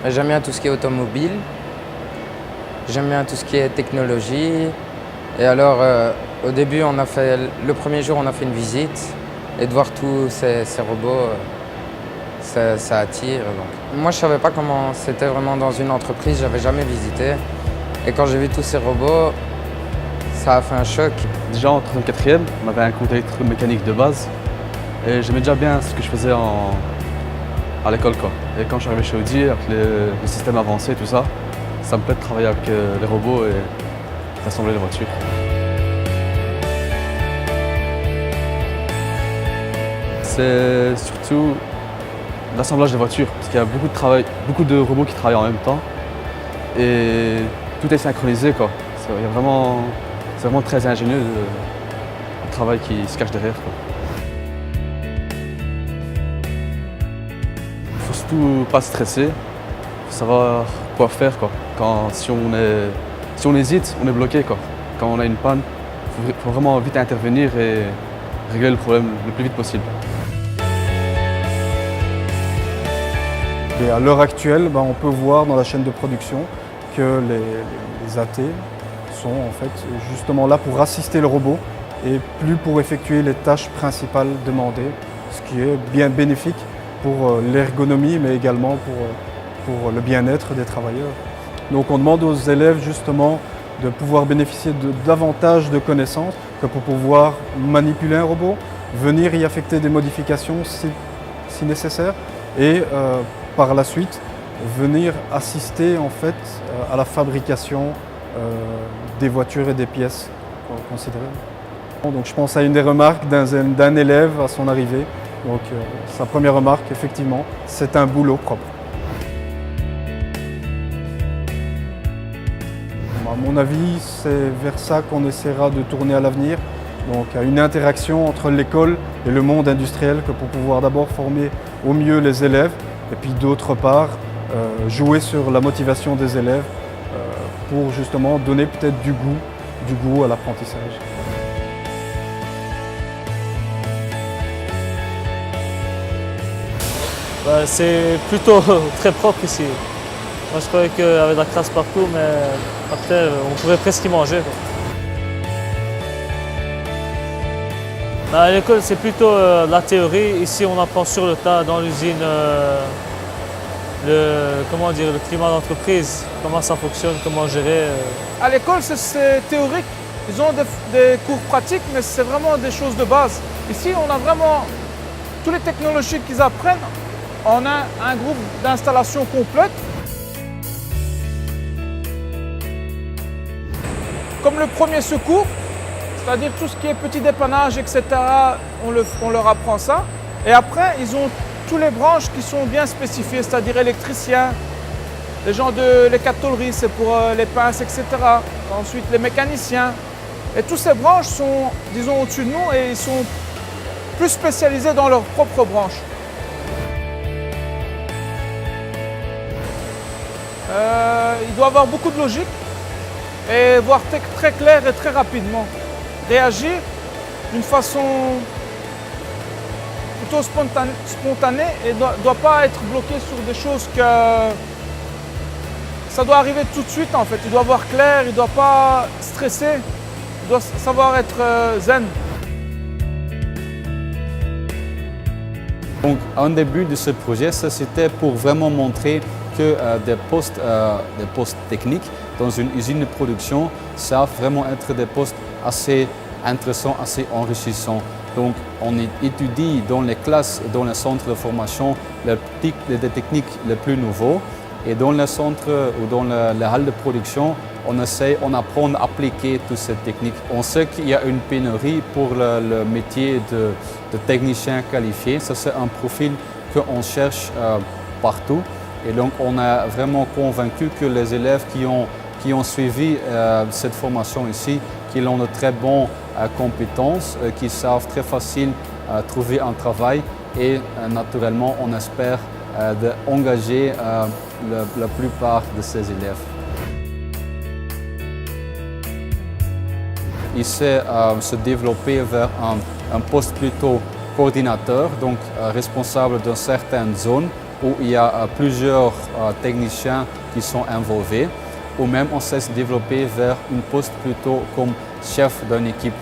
J'aime bien tout ce qui est automobile, j'aime bien tout ce qui est technologie. Et alors, au début, le premier jour, on a fait une visite. Et de voir tous ces robots, ça attire. Donc. Moi, je ne savais pas comment c'était vraiment dans une entreprise, je n'avais jamais visité. Et quand j'ai vu tous ces robots, ça a fait un choc. Déjà en 3e, 4e, on avait un cours d'électromécanique de base. Et j'aimais déjà bien ce que je faisais à l'école. Et quand je suis arrivé chez Audi, avec le système avancé et tout ça, ça me plaît de travailler avec les robots et d'assembler les voitures. C'est surtout l'assemblage des voitures, parce qu'il y a beaucoup de robots qui travaillent en même temps et tout est synchronisé. C'est vraiment très ingénieux le travail qui se cache derrière. Il ne faut surtout pas stresser, il faut savoir quoi faire. Si on hésite, on est bloqué. Quand on a une panne, il faut vraiment vite intervenir et régler le problème le plus vite possible. Et à l'heure actuelle, on peut voir dans la chaîne de production que les AT sont en fait justement là pour assister le robot et plus pour effectuer les tâches principales demandées, ce qui est bien bénéfique pour l'ergonomie mais également pour le bien-être des travailleurs. Donc on demande aux élèves justement de pouvoir bénéficier de davantage de connaissances que pour pouvoir manipuler un robot, venir y affecter des modifications si nécessaire et par la suite venir assister en fait à la fabrication des voitures et des pièces considérées. Donc je pense à une des remarques d'un élève à son arrivée. Donc sa première remarque, effectivement, c'est un boulot propre. À mon avis, c'est vers ça qu'on essaiera de tourner à l'avenir. Donc à une interaction entre l'école et le monde industriel que pour pouvoir d'abord former au mieux les élèves et puis d'autre part jouer sur la motivation des élèves pour justement donner peut-être du goût à l'apprentissage. C'est plutôt très propre ici. Moi je croyais qu'il y avait de la crasse partout, mais après on pouvait presque y manger. À l'école c'est plutôt la théorie. Ici on apprend sur le tas dans l'usine le climat d'entreprise, comment ça fonctionne, comment gérer. À l'école c'est théorique. Ils ont des cours pratiques, mais c'est vraiment des choses de base. Ici on a vraiment toutes les technologies qu'ils apprennent. On a un groupe d'installation complète. Comme le premier secours, c'est-à-dire tout ce qui est petit dépannage, etc., on leur apprend ça. Et après, ils ont tous les branches qui sont bien spécifiées, c'est-à-dire électriciens, les gens de l'écatolerie, c'est pour les pinces, etc. Ensuite, les mécaniciens. Et toutes ces branches sont, disons, au-dessus de nous et ils sont plus spécialisés dans leur propre branche. Il doit avoir beaucoup de logique et voir très clair et très rapidement. Réagir d'une façon plutôt spontanée et ne doit pas être bloqué sur des choses que ça doit arriver tout de suite en fait. Il doit voir clair, il ne doit pas stresser, il doit savoir être zen. Donc, un début de ce projet, c'était pour vraiment montrer que des postes techniques dans une usine de production savent vraiment être des postes assez intéressants, assez enrichissants. Donc, on étudie dans les classes, dans les centres de formation, les techniques les plus nouveaux. Et dans les centres ou dans les halles de production, on apprend à appliquer toutes ces techniques. On sait qu'il y a une pénurie pour le métier de technicien qualifié. Ça, c'est un profil qu'on cherche partout. Et donc, on est vraiment convaincu que les élèves qui ont suivi cette formation ici, qu'ils ont de très bonnes compétences, qui savent très facile trouver un travail et naturellement, on espère d'engager la plupart de ces élèves. Il sait se développer vers un poste plutôt coordinateur, donc responsable d'une certaine zone où il y a plusieurs techniciens qui sont involvés, ou même on sait se développer vers une poste plutôt comme chef d'une équipe